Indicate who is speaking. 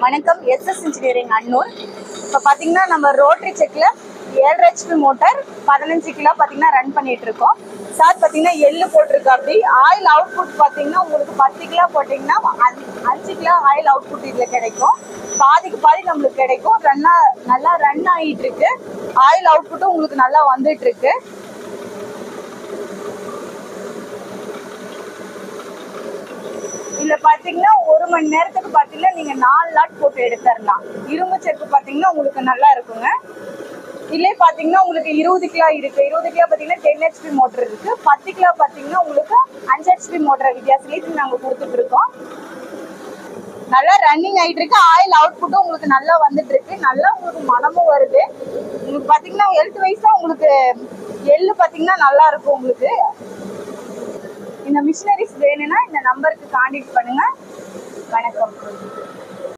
Speaker 1: வணக்கம், SS engineering Annur. இப்போ பார்த்தீங்கன்னா நம்ம ரோட்டரி செக்கில் 7 HP மோட்டார் 15 கிலோ பார்த்தீங்கன்னா ரன் பண்ணிட்டு இருக்கோம். சார் பார்த்தீங்கன்னா எள்ளு போட்டிருக்கு. அப்படி ஆயில் அவுட்புட் பார்த்தீங்கன்னா உங்களுக்கு 10 கிலோ போட்டிங்கன்னா 5 கிலோ ஆயில் அவுட்புட் இதில் கிடைக்கும். பாதிக்கு பாதி நம்மளுக்கு கிடைக்கும். நல்லா ரன் ஆகிட்டு இருக்கு. ஆயில் அவுட்புட்டும் உங்களுக்கு நல்லா வந்துட்டு இருக்கு. இதுல பாத்தீங்கன்னா 1 மணி நேரத்துக்கு பாத்தீங்கன்னா நீங்க 4 லாட் போட்டு எடுத்துடலாம். இரும்பு செக்கு பாத்தீங்கன்னா உங்களுக்கு நல்லா இருக்குங்க. இதுல பாத்தீங்கன்னா உங்களுக்கு 20 கிலோ இருக்கு. 20 கிலோ பாத்தீங்கன்னா 10 HP மோட்டர் இருக்கு. 10 கிலோ பாத்தீங்கன்னா உங்களுக்கு 5 HP மோட்டர் வித்தியாசத்துக்கு நாங்க கொடுத்துட்டு இருக்கோம். நல்லா ரன்னிங் ஆயிட்டு இருக்கு. ஆயில் அவுட்புட்டும் உங்களுக்கு நல்லா வந்துட்டு இருக்கு. நல்லா உங்களுக்கு மனமும் வருது. உங்களுக்கு பாத்தீங்கன்னா ஹெல்த் வைஸா உங்களுக்கு எள்ளு பாத்தீங்கன்னா நல்லா இருக்கும். உங்களுக்கு இந்த மிஷினரிஸ் வேணும்னா இந்த நம்பருக்கு கான்டாக்ட் பண்ணுங்க. வணக்கம்.